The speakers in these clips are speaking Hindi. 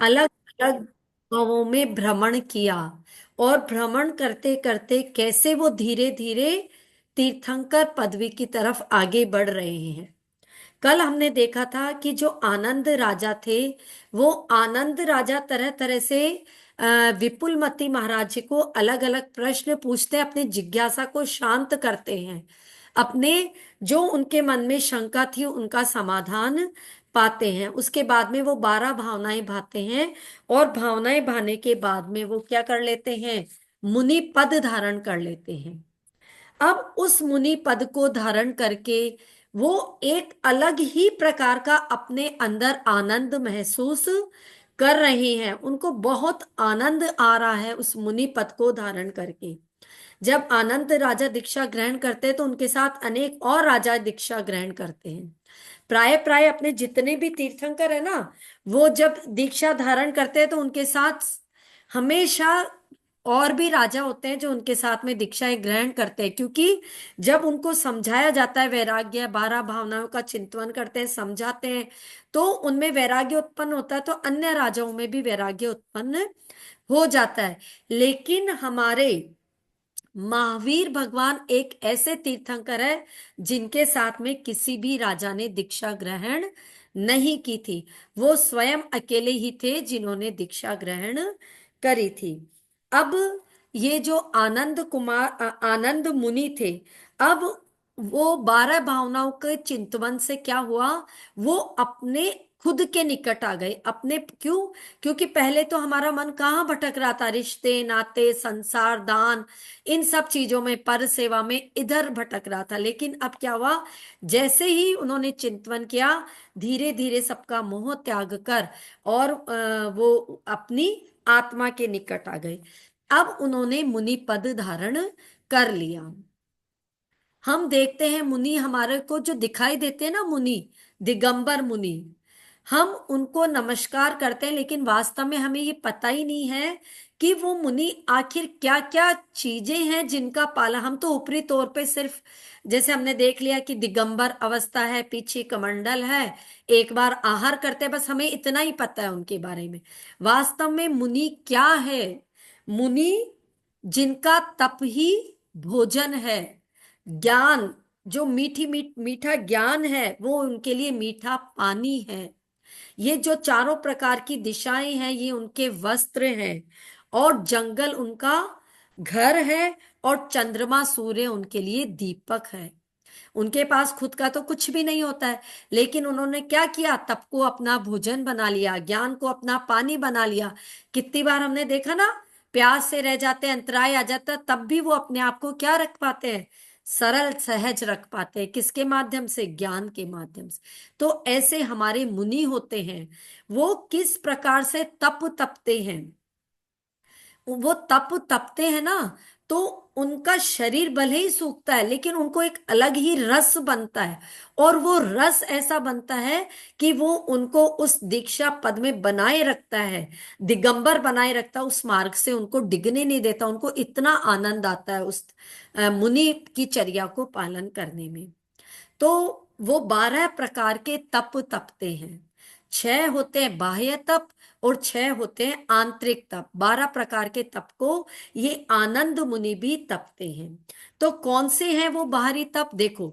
अलग अलग गांवों में भ्रमण किया। और भ्रमण करते करते कैसे वो धीरे धीरे तीर्थंकर पदवी की तरफ आगे बढ़ रहे हैं। कल हमने देखा था कि जो आनंद राजा थे, वो आनंद राजा तरह तरह से विपुलमती महाराज जी को अलग अलग प्रश्न पूछते हैं, अपनी जिज्ञासा को शांत करते हैं, अपने जो उनके मन में शंका थी उनका समाधान पाते हैं। उसके बाद में वो 12 भावनाएं भाते हैं, और भावनाएं भाने के बाद में वो क्या कर लेते हैं, मुनि पद धारण कर लेते हैं। अब उस मुनि पद को धारण करके वो एक अलग ही प्रकार का अपने अंदर आनंद महसूस कर रहे हैं। उनको बहुत आनंद आ रहा है उस मुनि पद को धारण करके। जब आनंद राजा दीक्षा ग्रहण करते हैं तो उनके साथ अनेक और राजा दीक्षा ग्रहण करते हैं। प्राय प्राय अपने जितने भी तीर्थंकर है ना, वो जब दीक्षा धारण करते हैं तो उनके साथ हमेशा और भी राजा होते हैं जो उनके साथ में दीक्षाएं ग्रहण करते हैं, क्योंकि जब उनको समझाया जाता है वैराग्य, 12 भावनाओं का चिंतन करते हैं, समझाते हैं, तो उनमें वैराग्य उत्पन्न होता है, तो अन्य राजाओं में भी वैराग्य उत्पन्न हो जाता है। लेकिन हमारे महावीर भगवान एक ऐसे तीर्थंकर है जिनके साथ में किसी भी राजा ने दीक्षा ग्रहण नहीं की थी। वो स्वयं अकेले ही थे जिन्होंने दीक्षा ग्रहण करी थी। अब ये जो आनंद कुमार आनंद मुनि थे, अब वो 12 भावनाओं के चिंतवन से क्या हुआ, वो अपने खुद के निकट आ गए। अपने क्यों? क्योंकि पहले तो हमारा मन कहाँ भटक रहा था, रिश्ते नाते संसार दान इन सब चीजों में, पर सेवा में इधर भटक रहा था। लेकिन अब क्या हुआ, जैसे ही उन्होंने चिंतन किया, धीरे धीरे सबका मोह त्याग कर और वो अपनी आत्मा के निकट आ गए। अब उन्होंने मुनि पद धारण कर लिया। हम देखते हैं मुनि हमारे को जो दिखाई देते हैं ना, मुनि, दिगंबर मुनि, हम उनको नमस्कार करते हैं, लेकिन वास्तव में हमें ये पता ही नहीं है कि वो मुनि आखिर क्या क्या चीजें हैं जिनका पाला। हम तो ऊपरी तौर पे सिर्फ जैसे हमने देख लिया कि दिगंबर अवस्था है, पीछे कमंडल है, एक बार आहार करते हैं, बस हमें इतना ही पता है उनके बारे में। वास्तव में मुनि क्या है? मुनि जिनका तप ही भोजन है, ज्ञान, जो मीठा ज्ञान है वो उनके लिए मीठा पानी है। ये जो चारों प्रकार की दिशाएं हैं ये उनके वस्त्र हैं, और जंगल उनका घर है, और चंद्रमा सूर्य उनके लिए दीपक है। उनके पास खुद का तो कुछ भी नहीं होता है, लेकिन उन्होंने क्या किया, तप को अपना भोजन बना लिया, ज्ञान को अपना पानी बना लिया। कितनी बार हमने देखा ना, प्यास से रह जाते हैं, अंतराय आ जाता है, तब भी वो अपने आप को क्या रख पाते हैं, सरल सहज रख पाते हैं। किसके माध्यम से? ज्ञान के माध्यम से। तो ऐसे हमारे मुनि होते हैं, वो किस प्रकार से तप तपते हैं। वो तप तपते हैं ना, तो उनका शरीर भले ही सूखता है, लेकिन उनको एक अलग ही रस बनता है। और वो रस ऐसा बनता है कि वो उनको उस दीक्षा पद में बनाए रखता है, दिगंबर बनाए रखता है, उस मार्ग से उनको डिगने नहीं देता। उनको इतना आनंद आता है उस मुनि की चर्या को पालन करने में। तो वो 12 प्रकार के तप तपते हैं। 6 होते हैं बाह्य तप, और 6 होते हैं आंतरिक तप। 12 प्रकार के तप को ये आनंद मुनि भी तपते हैं। तो कौन से हैं वो बाहरी तप? देखो,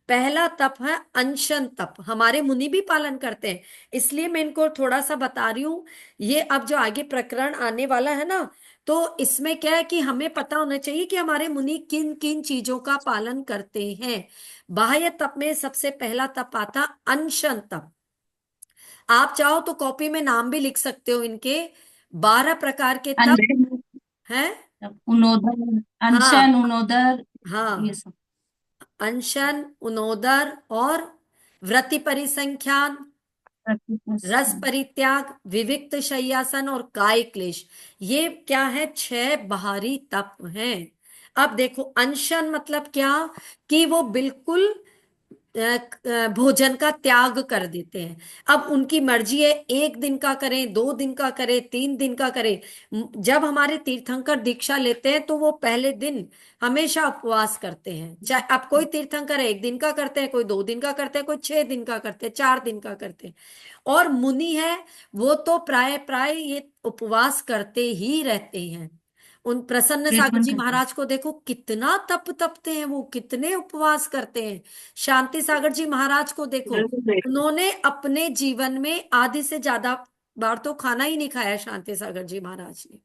पहला तप है अनशन तप, हमारे मुनि भी पालन करते हैं, इसलिए मैं इनको थोड़ा सा बता रही हूँ। ये अब जो आगे प्रकरण आने वाला है ना, तो इसमें क्या है कि हमें पता होना चाहिए कि हमारे मुनि किन किन चीजों का पालन करते हैं। बाह्य तप में सबसे पहला तप आता अनशन तप। आप चाहो तो कॉपी में नाम भी लिख सकते हो इनके। 12 प्रकार के तप अनशन, हैं। उनोदर, अनशन, हाँ उनोदर, ये हाँ, सब। अनशन, उनोदर, और व्रति परिसंख्यान, रस परित्याग, विविक्त शय्यासन, और काय क्लेश। ये क्या है? 6 बाहरी तप हैं। अब देखो, अनशन मतलब क्या, कि वो बिल्कुल भोजन का त्याग कर देते हैं। अब उनकी मर्जी है, एक दिन का करें, 2 दिन का करें, 3 दिन का करें। जब हमारे तीर्थंकर दीक्षा लेते हैं तो वो पहले दिन हमेशा उपवास करते हैं। चाहे अब कोई तीर्थंकर 1 दिन का करते हैं, कोई 2 दिन का करते हैं, कोई 6 दिन का करते हैं, 4 दिन का करते हैं। और मुनि है, वो तो प्राय प्राय ये उपवास करते ही रहते हैं। उन प्रसन्न सागर ट्रीटमेंट जी करते हैं। महाराज को देखो, कितना तप तपते हैं वो, कितने उपवास करते हैं। शांति सागर जी महाराज को देखो, उन्होंने अपने जीवन में आधे से ज्यादा बार तो खाना ही नहीं खाया, शांति सागर जी महाराज ने,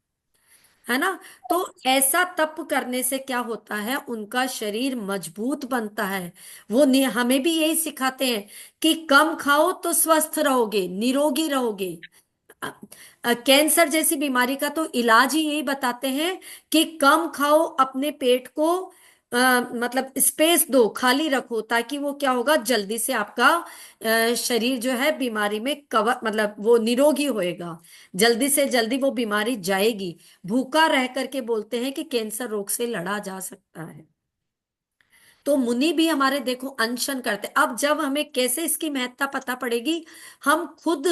है ना। तो ऐसा तप करने से क्या होता है, उनका शरीर मजबूत बनता है। वो हमें भी यही सिखाते हैं कि कम खाओ तो स्वस्थ रहोगे, निरोगी रहोगे। कैंसर जैसी बीमारी का तो इलाज ही यही बताते हैं कि कम खाओ, अपने पेट को मतलब स्पेस दो, खाली रखो, ताकि वो क्या होगा, जल्दी से आपका शरीर जो है बीमारी में कवर, मतलब वो निरोगी होएगा, जल्दी से जल्दी वो बीमारी जाएगी। भूखा रह करके बोलते हैं कि कैंसर रोग से लड़ा जा सकता है। तो मुनि भी हमारे देखो अनशन करते। अब जब हमें कैसे इसकी महत्ता पता पड़ेगी, हम खुद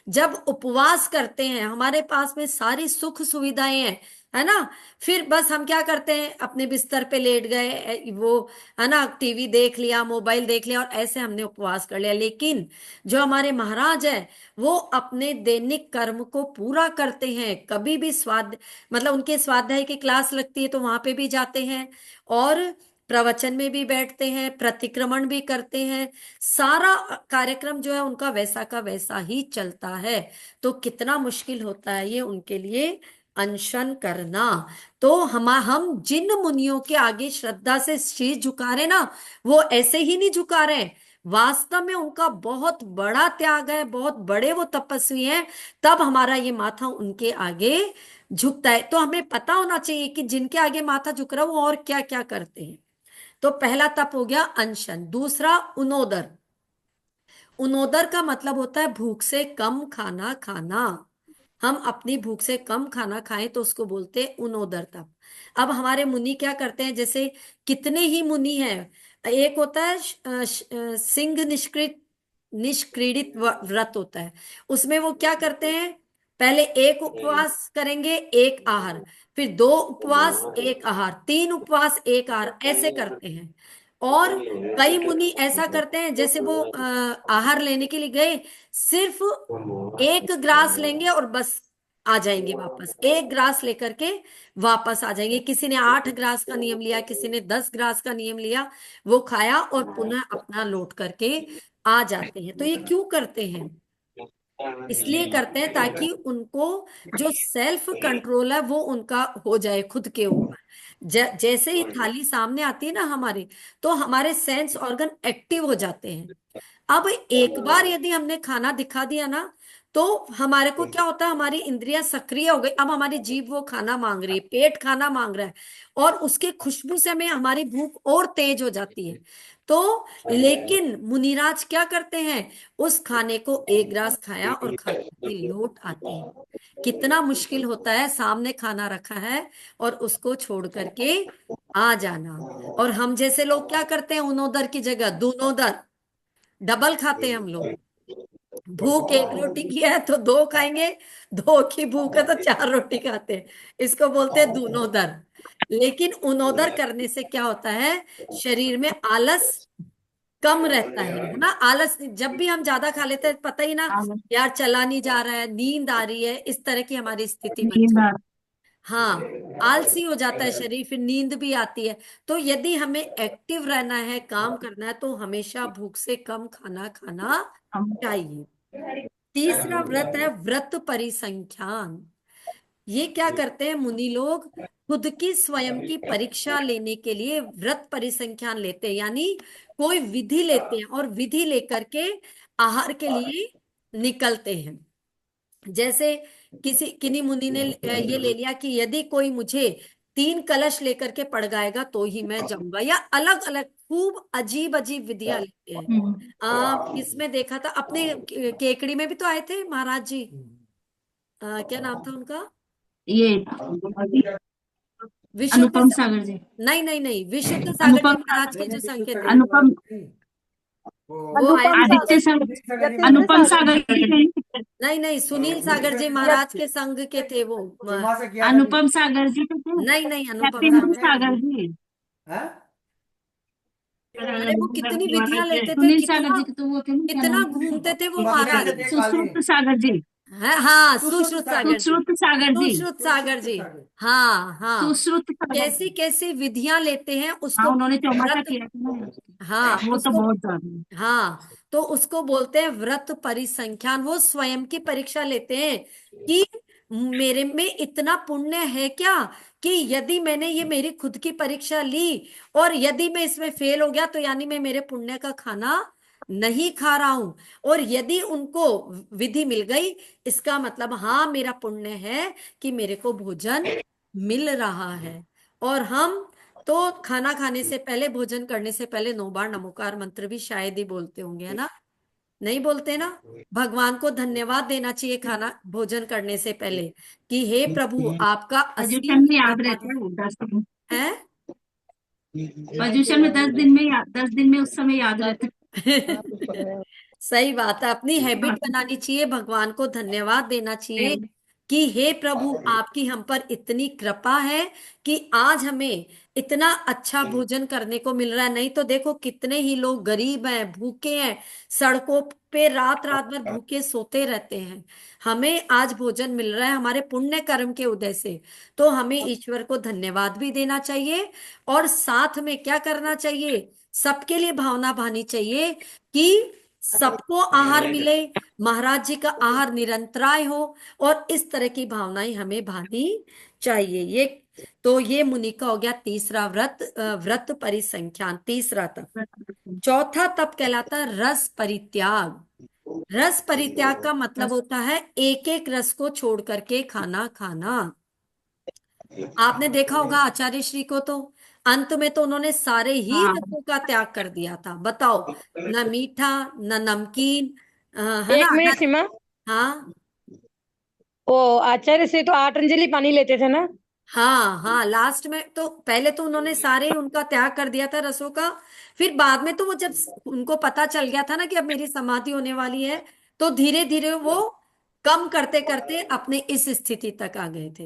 जब उपवास करते हैं, हमारे पास में सारी सुख सुविधाएं हैं, है ना। फिर बस हम क्या करते हैं, अपने बिस्तर पे लेट गए, वो, है ना, टीवी देख लिया, मोबाइल देख लिया, और ऐसे हमने उपवास कर लिया। लेकिन जो हमारे महाराज है, वो अपने दैनिक कर्म को पूरा करते हैं। कभी भी मतलब उनके स्वाध्याय की क्लास लगती है तो वहां पे भी जाते हैं, और प्रवचन में भी बैठते हैं, प्रतिक्रमण भी करते हैं। सारा कार्यक्रम जो है उनका वैसा का वैसा ही चलता है। तो कितना मुश्किल होता है ये उनके लिए अनशन करना। तो हम जिन मुनियों के आगे श्रद्धा से शीश झुका रहे ना, वो ऐसे ही नहीं झुका रहे, वास्तव में उनका बहुत बड़ा त्याग है, बहुत बड़े वो तपस्वी हैं। तब हमारा ये माथा उनके आगे झुकता है। तो हमें पता होना चाहिए कि जिनके आगे माथा झुक रहा है वो और क्या क्या करते हैं। तो पहला तप हो गया अनशन। दूसरा उनोदर। उनोदर का मतलब होता है भूख से कम खाना खाना। हम अपनी भूख से कम खाना खाएं तो उसको बोलते हैं उनोदर तप। अब हमारे मुनि क्या करते हैं, जैसे कितने ही मुनि हैं। एक होता है सिंह निष्कृत निष्क्रीडित व्रत होता है। उसमें वो क्या करते हैं, पहले एक उपवास करेंगे, एक आहार, फिर 2 उपवास, एक आहार, 3 उपवास, एक आहार, ऐसे करते हैं। और कई मुनि ऐसा करते हैं, जैसे वो आहार लेने के लिए गए, सिर्फ एक ग्रास लेंगे और बस आ जाएंगे वापस, एक ग्रास लेकर के वापस आ जाएंगे। किसी ने 8 ग्रास का नियम लिया, किसी ने 10 ग्रास का नियम लिया, वो खाया और पुनः अपना लौट करके आ जाते हैं। तो ये क्यों करते हैं, इसलिए करते हैं ताकि उनको जो सेल्फ कंट्रोल है वो उनका हो जाए खुद के ऊपर। जैसे ही थाली सामने आती है ना हमारी, तो हमारे सेंस ऑर्गन एक्टिव हो जाते हैं। अब एक बार यदि हमने खाना दिखा दिया ना, तो हमारे को क्या होता है, हमारी इंद्रियां सक्रिय हो गई। अब हमारी जीभ वो खाना मांग रही है, पेट खाना मांग रहा है, और उसके खुशबू से हमें हमारी भूख और तेज हो जाती है। तो लेकिन मुनिराज क्या करते हैं, उस खाने को एक ग्रास खाया और खा के लौट आते हैं। कितना मुश्किल होता है, सामने खाना रखा है और उसको छोड़ करके आ जाना। और हम जैसे लोग क्या करते हैं, उनोदर की जगह दूनोदर, डबल खाते हैं हम लोग। भूख एक रोटी की है तो 2 खाएंगे, 2 की भूख है तो 4 रोटी खाते हैं। इसको बोलते हैं दूनोदर। लेकिन उनोदर करने से क्या होता है, शरीर में आलस कम रहता है ना। आलस जब भी हम ज्यादा खा लेते हैं, पता ही ना, हाँ, यार चला नहीं जा रहा है, नींद आ रही है, इस तरह की हमारी स्थिति बन नींद जाती। आ हाँ, आलसी हो जाता है शरीर, फिर नींद भी आती है। तो यदि हमें एक्टिव रहना है, काम करना है, तो हमेशा भूख से कम खाना खाना हम चाहिए। तीसरा व्रत है व्रत परिसंख्यान। ये क्या करते हैं मुनि लोग, खुद की स्वयं की परीक्षा लेने के लिए व्रत परिसंख्यान लेते हैं, यानी कोई विधि लेते हैं और विधि लेकर के आहार के लिए निकलते हैं। जैसे किसी किन्हीं मुनि ने ये ले लिया कि यदि कोई मुझे 3 कलश लेकर के पड़ जाएगा तो ही मैं जाऊंगा, या अलग अलग खूब अजीब अजीब विधियां लेते हैं। हम्म, किसमें देखा था, अपने केकड़ी में भी तो आए थे महाराज जी। क्या नाम था उनका, ये विशुद्ध अनुपम सागर जी। नहीं नहीं नहीं, विशुद्ध सागर जी अनुपम महाराज के जो संकेत थे। अनुपम वो अनुपम आएंगे। आदित्य सागर संग, यतीन्द्र अनुपम सागर सागर जी नहीं थे? नहीं नहीं, सुनील सागर जी यत महाराज के संग के थे वो। अनुपम सागर जी तो थे। नहीं नहीं, अनुपम सत्येंद्र सागर। सागर जी। अरे वो कितनी विधियां लेते थे, सुनील सागर कितना जी के तो वो थे ना, क्या कितना नाम था घूमते उनका? थे वो महाराज। सुश्रुत सागर जी। है हाँ, सुश्रुत सागर जी। सुश्रुत सागर जी। सुश्रुत सागर जी। हाँ हाँ। सुश्रुत सागर कैसी जी। कैसी विधियां लेते हैं हाँ, उसको उन्होंने चौमासा व्रत। किया था ना। हाँ वो तो उसको। बहुत ज्यादा। हाँ, तो उसको बोलते हैं व्रत परिसंख्यान। वो स्वयं की परीक्षा लेते हैं कि मेरे में इतना पुण्य है क्या, कि यदि मैंने ये मेरी खुद की परीक्षा ली और यदि मैं इसमें फेल हो गया तो यानी मैं मेरे पुण्य का खाना नहीं खा रहा हूं। और यदि उनको विधि मिल गई, इसका मतलब हाँ मेरा पुण्य है कि मेरे को भोजन मिल रहा है। और हम तो खाना खाने से पहले, भोजन करने से पहले 9 बार नमोकार मंत्र भी शायद ही बोलते होंगे, है ना? नहीं बोलते ना? भगवान को धन्यवाद देना चाहिए खाना भोजन करने से पहले, कि हे प्रभु आपका पर्यूषण असीम में याद रहता धन्यवाद है वो 10 दिन। है। पर्यूषण में 10 दिन में 10 दिन में उस समय याद रहता सही बात है, अपनी हैबिट है। बनानी चाहिए, भगवान को धन्यवाद देना चाहिए कि हे प्रभु आपकी हम पर इतनी कृपा है कि आज हमें इतना अच्छा भोजन करने को मिल रहा है। नहीं तो देखो कितने ही लोग गरीब हैं, भूखे हैं, सड़कों पे रात रात भर भूखे सोते रहते हैं। हमें आज भोजन मिल रहा है हमारे पुण्य कर्म के उदय से। तो हमें ईश्वर को धन्यवाद भी देना चाहिए, और साथ में क्या करना चाहिए, सबके लिए भावना भानी चाहिए कि सबको आहार मिले, महाराज जी का आहार निरंतराय हो, और इस तरह की भावनाएं हमें भानी चाहिए। ये तो ये मुनि का हो गया तीसरा व्रत, व्रत परिसंख्यान, तीसरा तप। चौथा तप कहलाता है रस परित्याग। रस परित्याग का मतलब होता है एक एक रस को छोड़ करके खाना खाना। आपने देखा होगा आचार्य श्री को, तो अंत में तो उन्होंने सारे ही हाँ। रसों का त्याग कर दिया था। बताओ, न मीठा, न नमकीन, है ना, एक न। मिनट सीमा। हाँ वो आचार्य से तो 8 अंजलि पानी लेते थे ना। हाँ हाँ, लास्ट में तो पहले तो उन्होंने सारे ही उनका त्याग कर दिया था रसों का। फिर बाद में तो वो जब उनको पता चल गया था ना कि अब मेरी समाधि होने वाली है, तो धीरे धीरे वो कम करते करते अपने इस स्थिति तक आ गए थे,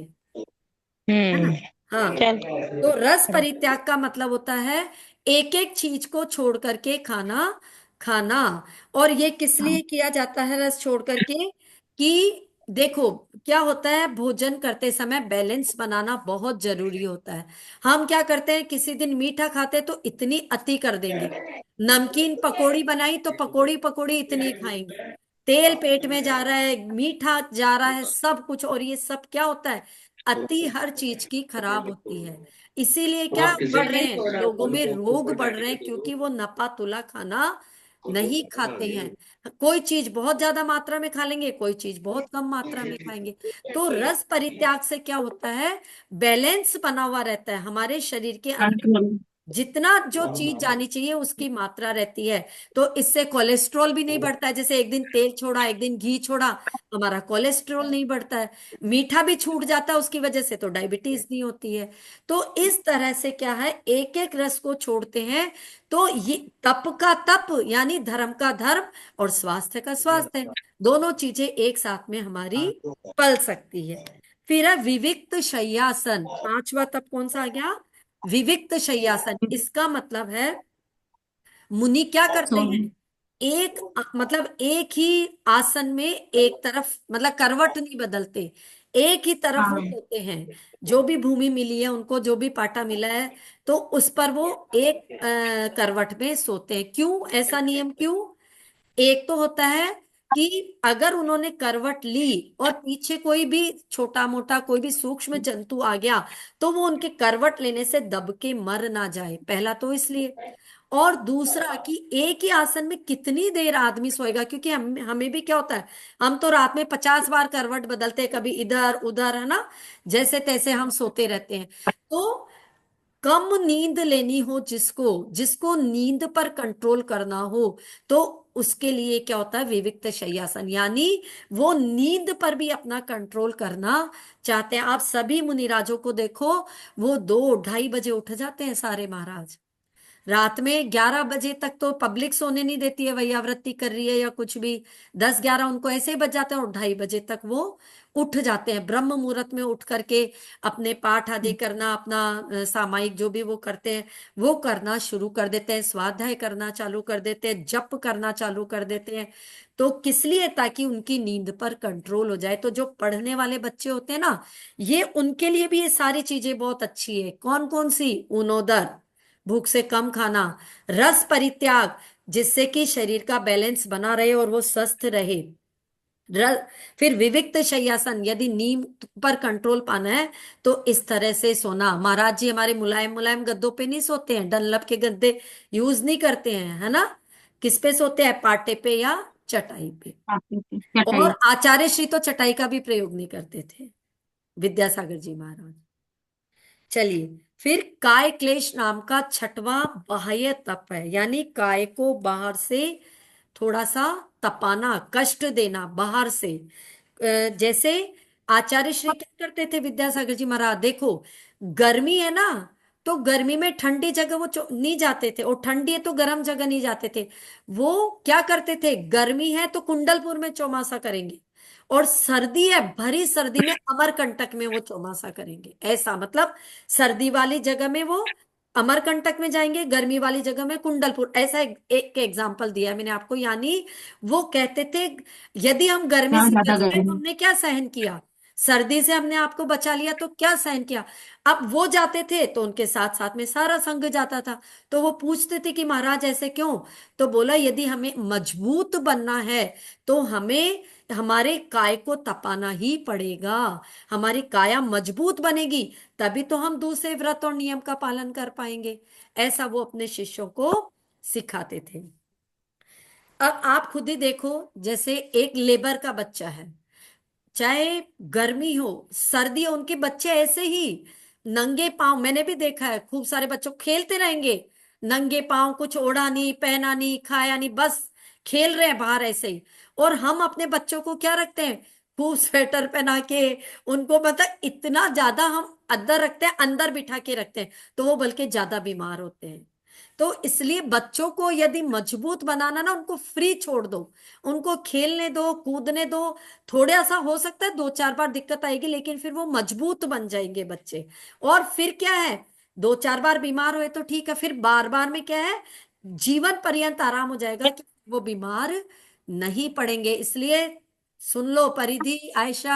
है ना? हम्म। हाँ। चल। तो रस परित्याग का मतलब होता है एक एक चीज को छोड़ करके खाना खाना। और ये किस लिए किया जाता है रस छोड़ करके, कि देखो क्या होता है, भोजन करते समय बैलेंस बनाना बहुत जरूरी होता है। हम क्या करते हैं, किसी दिन मीठा खाते तो इतनी अति कर देंगे, नमकीन पकौड़ी बनाई तो पकौड़ी पकौड़ी इतनी खाएंगे, तेल पेट में जा रहा है, मीठा जा रहा है, सब कुछ। और ये सब क्या होता है, अति हर चीज की खराब होती है। इसीलिए क्या बढ़ रहे हैं लोगों में रोग, बढ़ रहे हैं क्योंकि वो नपा तुला खाना नहीं खाते हैं। कोई चीज बहुत ज्यादा मात्रा में खा लेंगे, कोई चीज बहुत कम मात्रा में खाएंगे। तो रस परित्याग से क्या होता है, बैलेंस बना हुआ रहता है हमारे शरीर के अंदर। कंट्रोल। जितना जो चीज जानी चाहिए उसकी मात्रा रहती है। तो इससे कोलेस्ट्रॉल भी नहीं बढ़ता है, जैसे एक दिन तेल छोड़ा एक दिन घी छोड़ा, हमारा कोलेस्ट्रॉल नहीं बढ़ता है। मीठा भी छूट जाता है उसकी वजह से, तो डायबिटीज नहीं होती है। तो इस तरह से क्या है, एक एक रस को छोड़ते हैं तो ये तप का तप यानी धर्म का धर्म और स्वास्थ्य का स्वास्थ्य, दोनों चीजें एक साथ में हमारी पल सकती है। फिर है विविक्त शय्यासन, पांचवा तप कौन सा आ गया, विविक्त शय्यासन। इसका मतलब है मुनि क्या करते सो हैं, एक मतलब एक ही आसन में एक तरफ, मतलब करवट नहीं बदलते, एक ही तरफ वो हाँ। सोते हैं। जो भी भूमि मिली है उनको, जो भी पाटा मिला है, तो उस पर वो एक करवट में सोते हैं। क्यों ऐसा नियम, क्यों? एक तो होता है कि अगर उन्होंने करवट ली और पीछे कोई भी छोटा मोटा कोई भी सूक्ष्म जंतु आ गया, तो वो उनके करवट लेने से दब के मर ना जाए, पहला तो इसलिए। और दूसरा कि एक ही आसन में कितनी देर आदमी सोएगा, क्योंकि हम हमें भी क्या होता है, हम तो रात में 50 बार करवट बदलते हैं, कभी इधर उधर, है ना, जैसे तैसे हम सोते रहते हैं। तो कम नींद लेनी हो जिसको, जिसको नींद पर कंट्रोल करना हो, तो उसके लिए क्या होता है, विविक्त शय्यासन, यानी वो नींद पर भी अपना कंट्रोल करना चाहते हैं। आप सभी मुनिराजों को देखो, वो 2 ढाई बजे उठ जाते हैं सारे महाराज, रात में 11 बजे तक तो पब्लिक सोने नहीं देती है, वैयावृत्ति कर रही है या कुछ भी, 10-11 उनको ऐसे ही बज जाते हैं और 2:30 बजे तक वो उठ जाते हैं, ब्रह्म मुहूर्त में उठ करके अपने पाठ आदि करना, अपना सामायिक जो भी वो करते हैं वो करना शुरू कर देते हैं, स्वाध्याय करना चालू कर देते हैं, जप करना चालू कर देते हैं। तो किस लिए? ताकि उनकी नींद पर कंट्रोल हो जाए। तो जो पढ़ने वाले बच्चे होते हैं ना, ये उनके लिए भी ये सारी चीजें बहुत अच्छी है। कौन कौन सी? ऊनोदर, भूख से कम खाना, रस परित्याग, जिससे कि शरीर का बैलेंस बना रहे और वो स्वस्थ रहे, फिर विविक्त शय्यासन, यदि नींद पर कंट्रोल पाना है तो इस तरह से सोना। महाराज जी हमारे मुलायम मुलायम गद्दों पे नहीं सोते हैं, डनलप के गद्दे यूज नहीं करते हैं, है ना। किस पे सोते हैं? पाटे पे या चटाई पे। चटाई। और आचार्य श्री तो चटाई का भी प्रयोग नहीं करते थे, विद्यासागर जी महाराज। चलिए, फिर काय क्लेश नाम का छठवां बाह्य तप है, यानी काय को बाहर से थोड़ा सा तपाना, कष्ट देना बाहर से। जैसे आचार्य श्री क्या करते थे विद्यासागर जी महाराज, देखो गर्मी है ना, तो गर्मी में ठंडी जगह वो नहीं जाते थे, और ठंडी है तो गर्म जगह नहीं जाते थे। वो क्या करते थे? गर्मी है तो कुंडलपुर में चौमासा करेंगे, और सर्दी है, भरी सर्दी में अमरकंटक में वो चौमासा करेंगे। ऐसा मतलब सर्दी वाली जगह में वो अमरकंटक में जाएंगे, गर्मी वाली जगह में कुंडलपुर। ऐसा एक एग्जाम्पल दिया है मैंने आपको। यानी वो कहते थे यदि हम गर्मी हाँ, से ज्यादा बच गए तो गर्मी। हमने क्या सहन किया, सर्दी से हमने आपको बचा लिया तो क्या सहन किया। अब वो जाते थे तो उनके साथ साथ में सारा संघ जाता था। तो वो पूछते थे कि महाराज ऐसे क्यों? तो बोला यदि हमें मजबूत बनना है तो हमें हमारे काय को तपाना ही पड़ेगा। हमारी काया मजबूत बनेगी तभी तो हम दूसरे व्रत और नियम का पालन कर पाएंगे। ऐसा वो अपने शिष्यों को सिखाते थे। अब आप खुद ही देखो, जैसे एक लेबर का बच्चा है, चाहे गर्मी हो सर्दी हो, उनके बच्चे ऐसे ही नंगे पांव, मैंने भी देखा है खूब सारे बच्चों खेलते रहेंगे नंगे पांव, कुछ ओढ़ा नहीं, पहना नहीं, खाया नहीं, बस खेल रहे हैं बाहर ऐसे ही। और हम अपने बच्चों को क्या रखते हैं? खूब स्वेटर पहना के, उनको मतलब इतना ज्यादा हम अंदर रखते हैं, अंदर बिठा के रखते हैं, तो वो बल्कि ज्यादा बीमार होते हैं। तो इसलिए बच्चों को यदि मजबूत बनाना ना, उनको फ्री छोड़ दो, उनको खेलने दो, कूदने दो। थोड़ा सा हो सकता है 2-4 बार दिक्कत आएगी, लेकिन फिर वो मजबूत बन जाएंगे बच्चे। और फिर क्या है, 2-4 बार बीमार हुए तो ठीक है, फिर बार बार में क्या है, जीवन पर्यंत आराम हो जाएगा कि वो बीमार नहीं पड़ेंगे। इसलिए सुन लो परिधि, आयशा,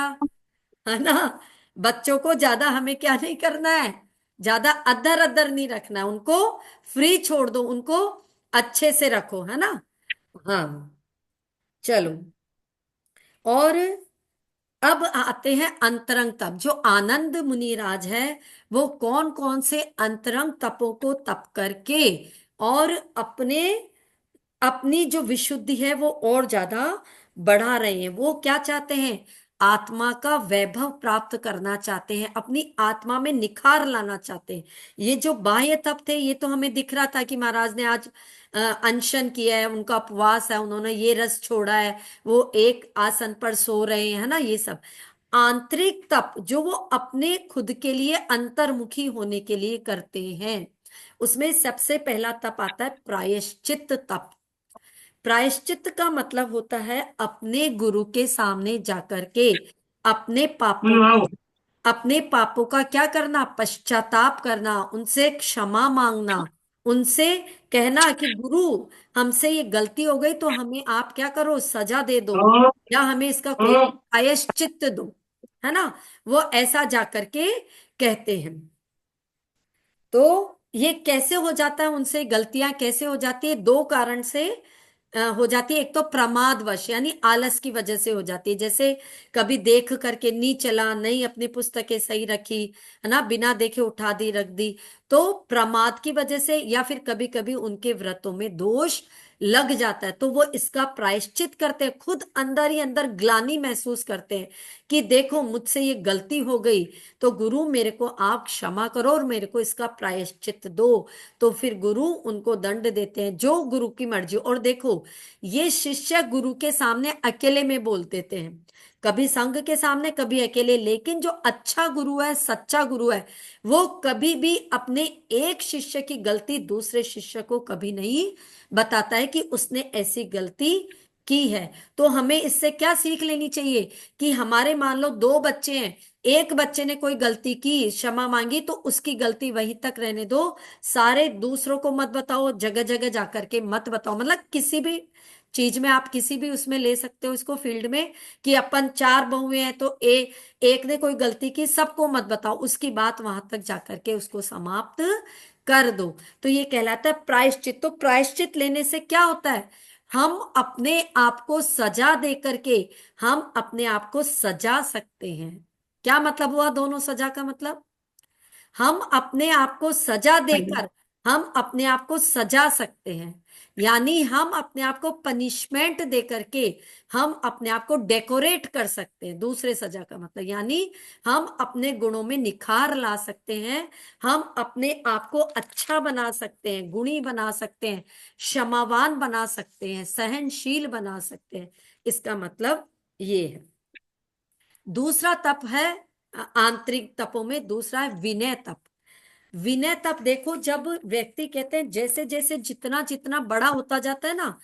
है ना, बच्चों को ज्यादा हमें क्या नहीं करना है, ज्यादा अदर अदर नहीं रखना है, उनको फ्री छोड़ दो, उनको अच्छे से रखो, है ना। हाँ, चलो। और अब आते हैं अंतरंग तप। जो आनंद मुनिराज है वो कौन कौन से अंतरंग तपों को तप करके और अपने अपनी जो विशुद्धि है वो और ज्यादा बढ़ा रहे हैं। वो क्या चाहते हैं? आत्मा का वैभव प्राप्त करना चाहते हैं, अपनी आत्मा में निखार लाना चाहते हैं। ये जो बाह्य तप थे ये तो हमें दिख रहा था कि महाराज ने आज अनशन किया है, उनका उपवास है, उन्होंने ये रस छोड़ा है, वो एक आसन पर सो रहे हैं, है ना, ये सब। आंतरिक तप जो वो अपने खुद के लिए अंतर्मुखी होने के लिए करते हैं, उसमें सबसे पहला तप आता है प्रायश्चित तप। प्रायश्चित का मतलब होता है अपने गुरु के सामने जाकर के अपने पापों अपने पापों का क्या करना? पश्चाताप करना, उनसे क्षमा मांगना, उनसे कहना कि गुरु हमसे ये गलती हो गई तो हमें आप क्या करो, सजा दे दो, या हमें इसका कोई प्रायश्चित दो, है ना। वो ऐसा जाकर के कहते हैं। तो ये कैसे हो जाता है, उनसे गलतियां कैसे हो जाती है? दो कारण से हो जाती है। एक तो प्रमादवश यानी आलस की वजह से हो जाती है, जैसे कभी देख करके नहीं चला, नहीं अपनी पुस्तकें सही रखी, है ना, बिना देखे उठा दी रख दी, तो प्रमाद की वजह से, या फिर कभी कभी उनके व्रतों में दोष लग जाता है, तो वो इसका प्रायश्चित करते हैं, खुद अंदर ही अंदर ग्लानि महसूस करते हैं कि देखो मुझसे ये गलती हो गई, तो गुरु मेरे को आप क्षमा करो और मेरे को इसका प्रायश्चित दो। तो फिर गुरु उनको दंड देते हैं जो गुरु की मर्जी। और देखो, ये शिष्य गुरु के सामने अकेले में बोल देते हैं, कभी संघ के सामने, कभी अकेले। लेकिन जो अच्छा गुरु है, सच्चा गुरु है, वो कभी भी अपने एक शिष्य की गलती दूसरे शिष्य को कभी नहीं बताता है कि उसने ऐसी गलती की है। तो हमें इससे क्या सीख लेनी चाहिए कि हमारे मान लो दो बच्चे हैं, एक बच्चे ने कोई गलती की, क्षमा मांगी, तो उसकी गलती वहीं तक रहने दो। सारे दूसरों को मत बताओ, जगह जगह जाकर के मत बताओ। मतलब किसी भी चीज में आप किसी भी उसमें ले सकते हो इसको, फील्ड में, कि अपन चार बहुएं हैं तो एक ने कोई गलती की, सबको मत बताओ, उसकी बात वहां तक जाकर के उसको समाप्त कर दो। तो ये कहलाता है प्रायश्चित। तो प्रायश्चित लेने से क्या होता है, हम अपने आप को सजा दे करके हम अपने आप को सजा सकते हैं। क्या मतलब हुआ दोनों सजा का मतलब, हम अपने आप को सजा देकर हम अपने आप को सजा सकते हैं। यानी हम अपने आप को पनिशमेंट दे करके हम अपने आप को डेकोरेट कर सकते हैं। दूसरे सजा का मतलब यानी हम अपने गुणों में निखार ला सकते हैं, हम अपने आप को अच्छा बना सकते हैं, गुणी बना सकते हैं, क्षमावान बना सकते हैं, सहनशील बना सकते हैं। इसका मतलब ये है। दूसरा तप है, आंतरिक तपों में दूसरा है विनय तप। विनय तप देखो, जब व्यक्ति कहते हैं जैसे जैसे जितना जितना बड़ा होता जाता है ना,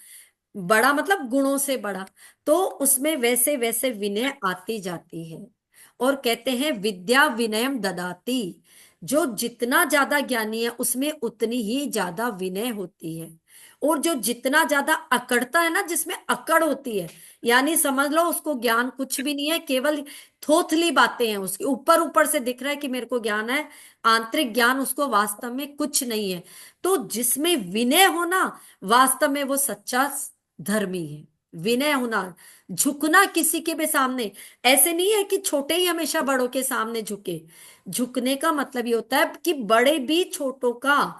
बड़ा मतलब गुणों से बड़ा, तो उसमें वैसे वैसे विनय आती जाती है। और कहते हैं विद्या विनयम ददाती, जो जितना ज्यादा ज्ञानी है उसमें उतनी ही ज्यादा विनय होती है। और जो जितना ज्यादा अकड़ता है ना, जिसमें अकड़ होती है, यानी समझ लो उसको ज्ञान कुछ भी नहीं है, केवल थोथली बातें हैं उसकी, ऊपर ऊपर से दिख रहा है कि मेरे को ज्ञान है, आंतरिक ज्ञान उसको वास्तव में कुछ नहीं है। तो जिसमें विनय होना, वास्तव में वो सच्चा धर्मी है। विनय होना, झुकना किसी के भी सामने। ऐसे नहीं है कि छोटे ही हमेशा बड़ों के सामने झुके। झुकने का मतलब ये होता है कि बड़े भी छोटों का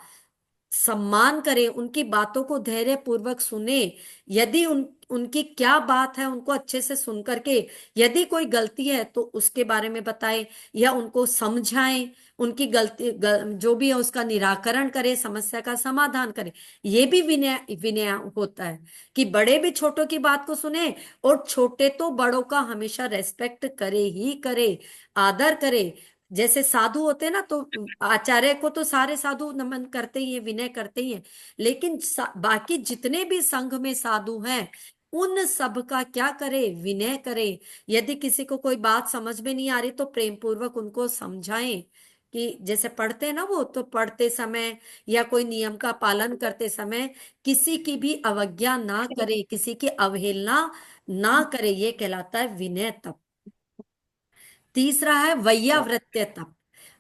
सम्मान करें, उनकी बातों को धैर्य पूर्वक सुने। यदि उनकी क्या बात है उनको अच्छे से सुन करके, यदि कोई गलती है तो उसके बारे में बताएं या उनको समझाएं, उनकी जो भी है उसका निराकरण करें, समस्या का समाधान करें। ये भी विनय विनय होता है कि बड़े भी छोटों की बात को सुने, और छोटे तो बड़ों का हमेशा रेस्पेक्ट करे ही करे, आदर करे। जैसे साधु होते हैं ना, तो आचार्य को तो सारे साधु नमन करते ही हैं, विनय करते ही हैं। लेकिन बाकी जितने भी संघ में साधु हैं, उन सब का क्या करे, विनय करे। यदि किसी को कोई बात समझ में नहीं आ रही तो प्रेम पूर्वक उनको समझाएं। कि जैसे पढ़ते हैं ना, वो तो पढ़ते समय या कोई नियम का पालन करते समय किसी की भी अवज्ञा ना करे, किसी की अवहेलना ना करे, ये कहलाता है विनय तप। तीसरा है वैयावृत्य तप।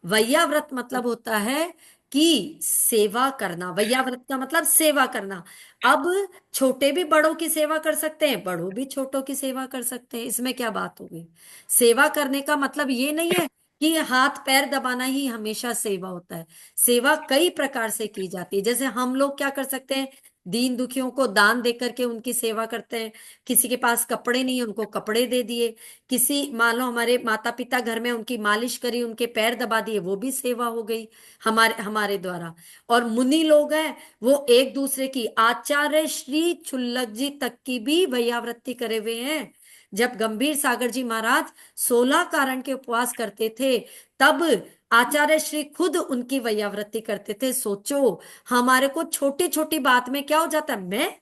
वैयाव्रत मतलब होता है कि सेवा करना। वैयाव्रत का मतलब सेवा करना। अब छोटे भी बड़ों की सेवा कर सकते हैं, बड़ों भी छोटों की सेवा कर सकते हैं, इसमें क्या बात होगी। सेवा करने का मतलब ये नहीं है कि हाथ पैर दबाना ही हमेशा सेवा होता है। सेवा कई प्रकार से की जाती है। जैसे हम लोग क्या कर सकते हैं, दीन दुखियों को दान दे करके उनकी सेवा करते हैं। किसी के पास कपड़े नहीं, उनको कपड़े दे दिए। किसी मान लो हमारे माता पिता घर में, उनकी मालिश करी, उनके पैर दबा दिए, वो भी सेवा हो गई हमारे हमारे द्वारा। और मुनि लोग हैं, वो एक दूसरे की, आचार्य श्री छुल्लक जी तक की भी वैयावृत्ति करे हुए हैं। जब गंभीर सागर जी महाराज 16 कारण के उपवास करते थे, तब आचार्य श्री खुद उनकी वैयावृत्ति करते थे। सोचो, हमारे को छोटी छोटी बात में क्या हो जाता है,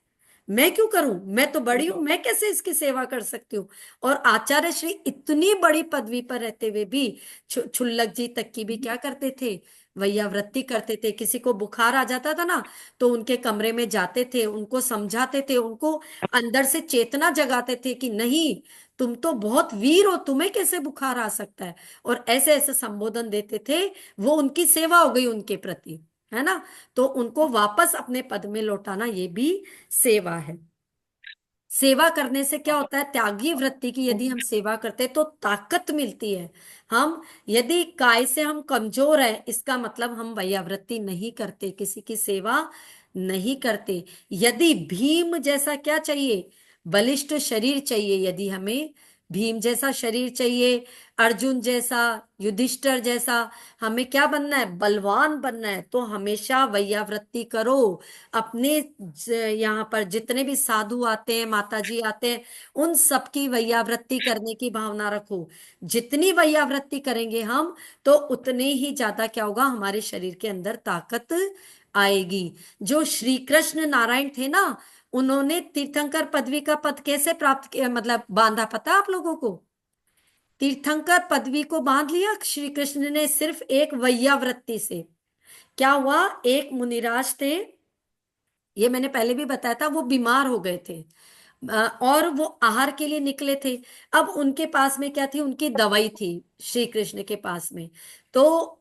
मैं क्यों करूं, मैं तो बड़ी हूं, मैं कैसे इसकी सेवा कर सकती हूँ। और आचार्य श्री इतनी बड़ी पदवी पर रहते हुए भी छुल्लक जी तक की भी क्या करते थे, वैयावृत्ति करते थे। किसी को बुखार आ जाता था ना, तो उनके कमरे में जाते थे, उनको समझाते थे, उनको अंदर से चेतना जगाते थे कि नहीं, तुम तो बहुत वीर हो, तुम्हें कैसे बुखार आ सकता है। और ऐसे ऐसे संबोधन देते थे। वो उनकी सेवा हो गई उनके प्रति, है ना। तो उनको वापस अपने पद में लौटाना, ये भी सेवा है। सेवा करने से क्या होता है, त्यागी वृत्ति की यदि हम सेवा करते हैं तो ताकत मिलती है। हम यदि काय से हम कमजोर है, इसका मतलब हम वैयावृत्ति नहीं करते, किसी की सेवा नहीं करते। यदि भीम जैसा क्या चाहिए, बलिष्ठ शरीर चाहिए, यदि हमें भीम जैसा शरीर चाहिए, अर्जुन जैसा, युधिष्ठिर जैसा। हमें क्या बनना है? बलवान बनना है। तो हमेशा वैयावृत्ति करो। अपने यहाँ पर जितने भी साधु आते हैं, माता जी आते हैं, उन सबकी वैयावृत्ति करने की भावना रखो। जितनी वैयावृत्ति करेंगे हम, तो उतने ही ज्यादा क्या होगा, हमारे शरीर के अंदर ताकत आएगी। जो श्री कृष्ण नारायण थे ना, उन्होंने तीर्थंकर पदवी का पद कैसे प्राप्त किया, मतलब बांधा, पता है आप लोगों को? तीर्थंकर पदवी को बांध लिया श्री कृष्ण ने सिर्फ एक वैयावृत्ति से। क्या हुआ, एक मुनिराज थे, ये मैंने पहले भी बताया था, वो बीमार हो गए थे। और वो आहार के लिए निकले थे। अब उनके पास में क्या थी? उनकी दवाई थी श्री कृष्ण के पास में। तो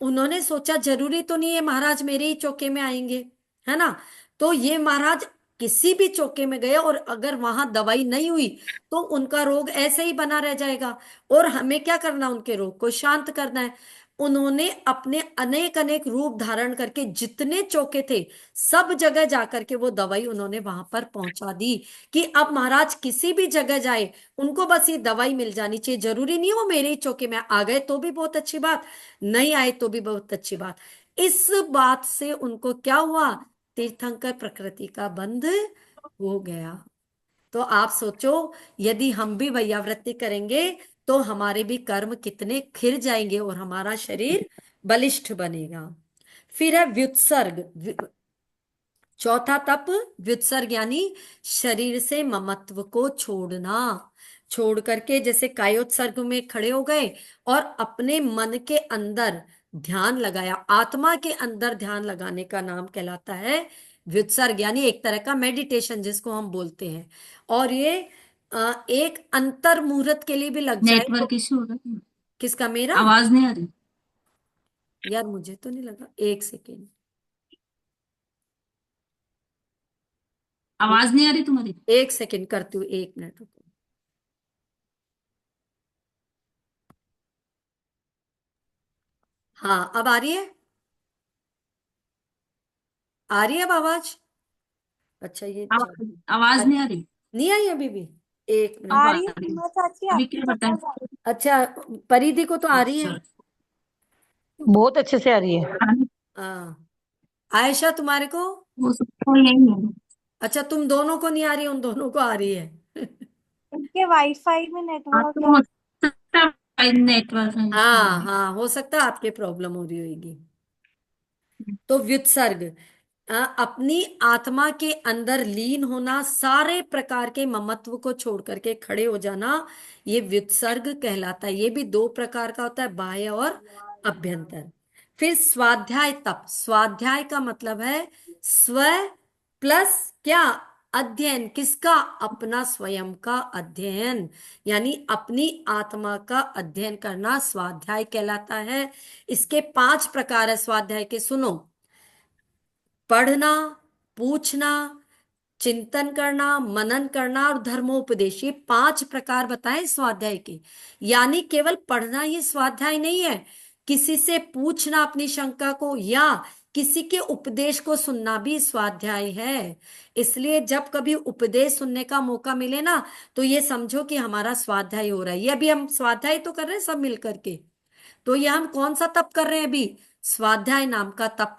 उन्होंने सोचा जरूरी तो नहीं है महाराज मेरे ही चौके में आएंगे, है ना? तो ये महाराज किसी भी चौके में गए और अगर वहां दवाई नहीं हुई, तो उनका रोग ऐसे ही बना रह जाएगा। और हमें क्या करना, उनके रोग को शांत करना है। उन्होंने अपने अनेक अनेक रूप धारण करके जितने चौके थे, सब जगह जाकर के वो दवाई उन्होंने वहां पर पहुंचा दी, कि अब महाराज किसी भी जगह जाए, उनको बस ये दवाई मिल जानी चाहिए। जरूरी नहीं है वो मेरे ही चौके में आ गए तो भी बहुत अच्छी बात, नहीं आए तो भी बहुत अच्छी बात। इस बात से उनको क्या हुआ? तीर्थंकर प्रकृति का बंध हो गया। तो आप सोचो, यदि हम भी वैयावृत्ति करेंगे, तो हमारे भी कर्म कितने खिर जाएंगे और हमारा शरीर बलिष्ठ बनेगा। फिर है व्युत्सर्ग। चौथा तप व्युत्सर्ग, यानी शरीर से ममत्व को छोड़ना। छोड़ करके जैसे कायोत्सर्ग में खड़े हो गए और अपने मन के अंदर ध्यान लगाया। आत्मा के अंदर ध्यान लगाने का नाम कहलाता है व्युत्सर्ग, यानी एक तरह का मेडिटेशन जिसको हम बोलते हैं। और ये एक अंतर मुहूर्त के लिए भी लग जाए तो। नेटवर्क इशू हो रहा है। किसका? मेरा? आवाज नहीं आ रही। यार मुझे तो नहीं लगा, एक सेकेंड। आवाज नहीं आ रही तुम्हारी। एक सेकेंड करती हूँ, 1 मिनट रुको। हाँ, अब आ रही है? आ रही है अब आवाज? अच्छा, ये चल। आवाज नहीं आ अच्छा, रही। नहीं आई अभी भी? एक अब मिनट। आ आ रही है रही है। सीमा चाची, अभी आपकी क्या तो बताएं। आवाज आ रही अच्छा, परिधि को तो आ रही है। अच्छा। बहुत अच्छे से आ रही है। हाँ, आयशा तुम्हारे को? वो सबको यही है। अच्छा, तुम दोनों को नहीं आ रही, उन दोनों को आ रही है। है। इनके वाईफाई में हाँ नेटवर्क तो है। हो सकता है नेटवर्क है हाँ इसलिए। हाँ, हो सकता है आपके प्रॉब्लम हो रही होगी। तो व्युत्सर्ग, अपनी आत्मा के अंदर लीन होना, सारे प्रकार के ममत्व को छोड़ करके खड़े हो जाना, ये व्युत्सर्ग कहलाता है। ये भी 2 प्रकार का होता है, बाह्य और अभ्यंतर। फिर स्वाध्याय तप। स्वाध्याय का मतलब है स्व प्लस क्या? अध्ययन। किसका? अपना स्वयं का अध्ययन, यानी अपनी आत्मा का अध्ययन करना स्वाध्याय कहलाता है। इसके 5 प्रकार है स्वाध्याय के, सुनो। पढ़ना, पूछना, चिंतन करना, मनन करना और धर्मोपदेश, ये 5 प्रकार बताए स्वाध्याय के। यानी केवल पढ़ना ही स्वाध्याय नहीं है, किसी से पूछना अपनी शंका को, या किसी के उपदेश को सुनना भी स्वाध्याय है। इसलिए जब कभी उपदेश सुनने का मौका मिले ना, तो ये समझो कि हमारा स्वाध्याय हो रहा है। ये अभी हम स्वाध्याय तो कर रहे हैं सब मिल करके। तो ये हम कौन सा तप कर रहे हैं अभी? स्वाध्याय नाम का तप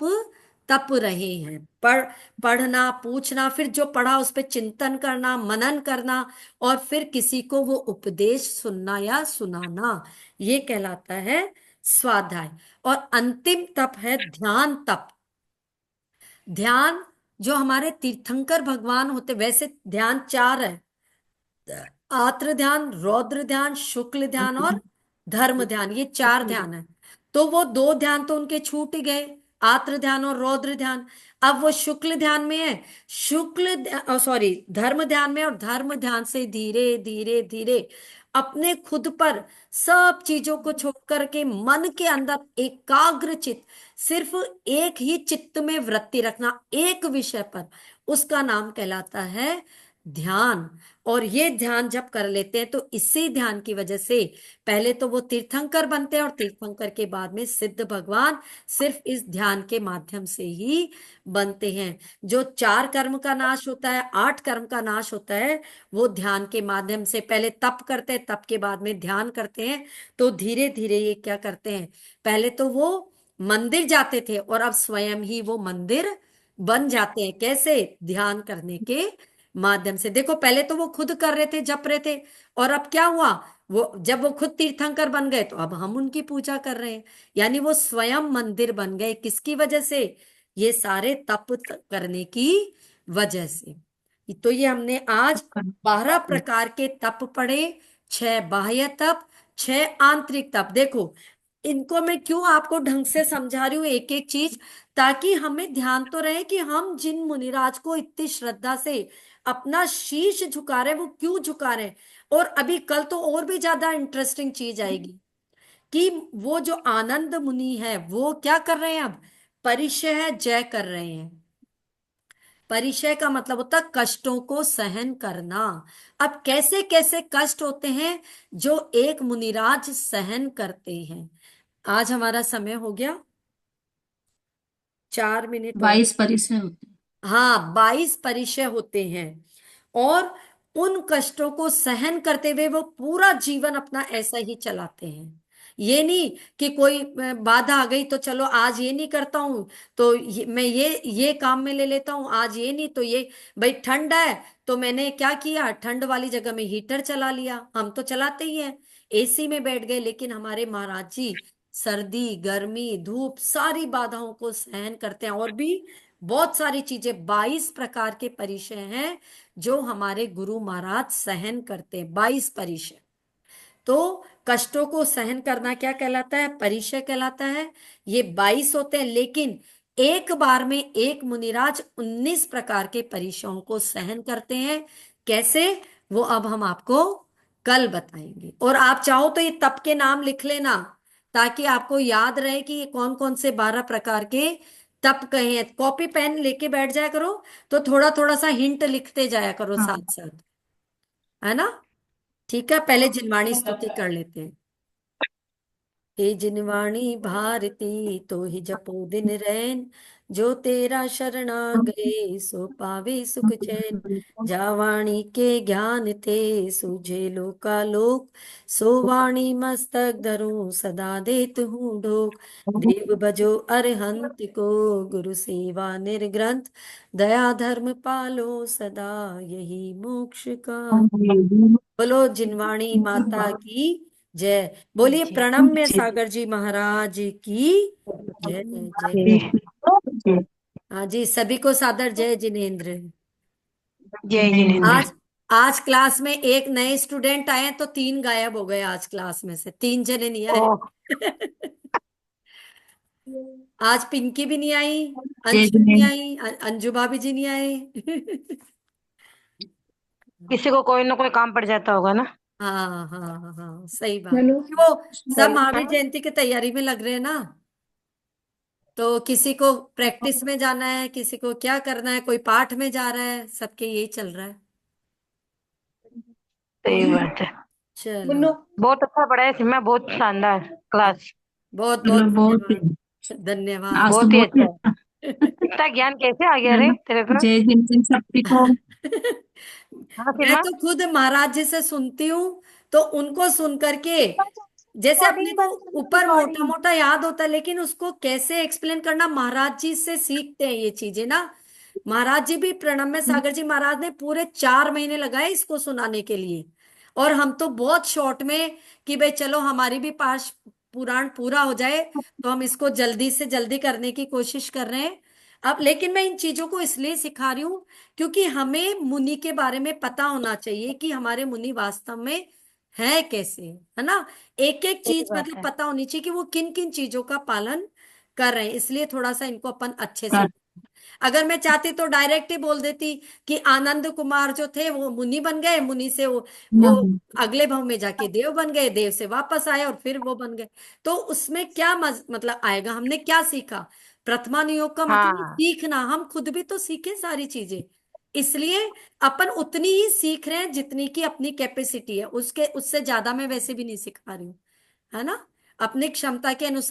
तप रहे हैं। पढ़ना, पूछना, फिर जो पढ़ा उस पर चिंतन करना, मनन करना, और फिर किसी को वो उपदेश सुनना या सुनाना, ये कहलाता है स्वाध्याय। और अंतिम तप है ध्यान तप। ध्यान, जो हमारे तीर्थंकर भगवान होते, वैसे ध्यान 4 है। आत्र ध्यान, रौद्र ध्यान, शुक्ल ध्यान और धर्म ध्यान, ये 4 ध्यान है। तो वो 2 ध्यान तो उनके छूट ही गए, आत्र ध्यान और रौद्र ध्यान। अब वो शुक्ल ध्यान में है, सॉरी, धर्म ध्यान में। और धर्म ध्यान से धीरे धीरे धीरे अपने खुद पर सब चीजों को छोड़ करके मन के अंदर एकाग्र चित्त, सिर्फ एक ही चित्त में वृत्ति रखना, एक विषय पर, उसका नाम कहलाता है ध्यान। और ये ध्यान जब कर लेते हैं तो इसी ध्यान की वजह से पहले तो वो तीर्थंकर बनते हैं, और तीर्थंकर के बाद में सिद्ध भगवान सिर्फ इस ध्यान के माध्यम से ही बनते हैं। जो 4 कर्म का नाश होता है, 8 कर्म का नाश होता है, वो ध्यान के माध्यम से। पहले तप करते हैं, तप के बाद में ध्यान करते हैं। तो धीरे धीरे ये क्या करते हैं, पहले तो वो मंदिर जाते थे और अब स्वयं ही वो मंदिर बन जाते हैं। कैसे? ध्यान करने के माध्यम से। देखो, पहले तो वो खुद कर रहे थे, जप रहे थे, और अब क्या हुआ, वो जब वो खुद तीर्थंकर बन गए तो अब हम उनकी पूजा कर रहे हैं। यानी वो स्वयं मंदिर बन गए। किसकी वजह से? ये सारे तप करने की वजह से। तो ये हमने आज 12 प्रकार के तप पढ़े। 6 बाह्य तप, 6 आंतरिक तप। देखो, इनको मैं क्यों आपको ढंग से समझा रही हूँ एक एक चीज, ताकि हमें ध्यान तो रहे कि हम जिन मुनिराज को इतनी श्रद्धा से अपना शीश झुका रहे हैं, वो क्यों झुका रहे हैं। और अभी कल तो और भी ज्यादा इंटरेस्टिंग चीज आएगी कि वो जो आनंद मुनि है वो क्या कर रहे हैं अब, परिशय जय कर रहे हैं। परिचय का मतलब होता है कष्टों को सहन करना। अब कैसे कैसे कष्ट होते हैं जो एक मुनिराज सहन करते हैं। आज हमारा समय हो गया, 4 मिनट और। 22 परिचय होते हैं। हाँ, 22 परिचय होते हैं। और उन कष्टों को सहन करते हुए वो पूरा जीवन अपना ऐसा ही चलाते हैं। ये नहीं कि कोई बाधा आ गई तो चलो आज ये नहीं करता हूं, तो मैं ये काम में ले लेता हूं, आज ये नहीं तो ये। भाई ठंड है तो मैंने क्या किया, ठंड वाली जगह में हीटर चला लिया। हम तो चलाते ही हैं, एसी में बैठ गए। लेकिन हमारे महाराज जी सर्दी गर्मी धूप सारी बाधाओं को सहन करते हैं। और भी बहुत सारी चीजें, 22 प्रकार के परिचय हैं जो हमारे गुरु महाराज सहन करते हैं। 22 परिचय। तो कष्टों को सहन करना क्या कहलाता है? परिचय कहलाता है। ये 22 होते हैं, लेकिन एक बार में एक मुनिराज 19 प्रकार के परिचयों को सहन करते हैं। कैसे? वो अब हम आपको कल बताएंगे। और आप चाहो तो ये तप के नाम लिख लेना, ताकि आपको याद रहे कि ये कौन कौन से 12 प्रकार के तप कहे हैं। कॉपी पेन लेके बैठ जाया करो, तो थोड़ा थोड़ा सा हिंट लिखते जाया करो हाँ। साथ साथ, है ना? ठीक है, पहले जिनवाणी स्तुति कर लेते हैं। हे जिनवाणी भारती तो ही जपो दिन रैन, जो तेरा शरणा गए सो पावे सुख चैन। जावाणी के ज्ञान थे सूझे लोका लोक, सो वाणी मस्तक धरूं सदा देत हूँ ढोक। देव भजो अरहंत को गुरु सेवा निर्ग्रंथ, दया धर्म पालो सदा यही मोक्ष का। बोलो जिनवाणी माता की जय। बोलिए प्रणम्य सागर जी महाराज की जय जय। हाँ जी, सभी को सादर जय जिनेन्द्र। जय जिनेन्द्र। आज आज क्लास में एक नए स्टूडेंट आए हैं तो 3 गायब हो गए। आज क्लास में से 3 जने नहीं आए। ओ, आज पिंकी भी नहीं आई, जय अंशु नहीं जिनेन्द्र। आई, अंजू भाभी जी नहीं आए। किसी को कोई ना कोई काम पड़ जाता होगा ना। हाँ हाँ हाँ हाँ, सही बात। हेलो। वो सब महावीर चलो। जयंती की तैयारी में लग रहे हैं ना। तो किसी को प्रैक्टिस में जाना है, किसी को क्या करना है, कोई पाठ में जा रहा है, सबके यही चल रहा है। सही बात है। चलो, बहुत अच्छा पढ़ा है सिम्मा, बहुत शानदार क्लास। बहुत बहुत चलो बहुत ही। धन्यवाद, धन्यवाद। आज तो बहुत ही बहुत ही अच्छा है। अच्छा। इतना ज्ञान कैसे आ गया रे चलो। तेरे को? जय जिनेन्द्र शक्ति को। हाँ मैं सिम्मा। तो खुद महाराज जी से सुनती हूँ, तो उनको सुन करके जैसे अपने रिकॉर्डिंग को बंद करो, ऊपर मोटा रिकॉर्डिंग। मोटा याद होता है, लेकिन उसको कैसे एक्सप्लेन करना, महाराज जी से सीखते हैं ये चीजें ना। महाराज जी भी, प्रणम्य सागर जी महाराज ने पूरे 4 महीने लगाए इसको सुनाने के लिए। और हम तो बहुत शॉर्ट में कि भाई चलो हमारी भी पाठ पुराण पूरा हो जाए, तो हम इसको जल्दी से जल्दी करने की कोशिश कर रहे हैं। अब लेकिन मैं इन चीजों को इसलिए सिखा रही हूँ क्योंकि हमें मुनि के बारे में पता होना चाहिए कि हमारे मुनि वास्तव में है कैसे, है ना। एक एक सही चीज बात मतलब है। पता होनी चाहिए कि वो किन किन चीजों का पालन कर रहे हैं। इसलिए थोड़ा सा इनको अपन अच्छे से, कर। अगर मैं चाहती तो डायरेक्ट ही बोल देती कि आनंद कुमार जो थे वो मुनि बन गए, मुनि से वो नहीं। अगले भाव में जाके देव बन गए, देव से वापस आए और फिर वो बन गए। तो उसमें क्या मतलब आएगा, हमने क्या सीखा? प्रथमानुयोग का मतलब हाँ सीखना। हम खुद भी तो सीखे सारी चीजें, इसलिए अपन उतनी ही सीख रहे हैं जितनी की अपनी कैपेसिटी है, उसके उससे ज्यादा मैं वैसे भी नहीं सिखा रही हूँ, है ना। अपनी क्षमता के अनुसार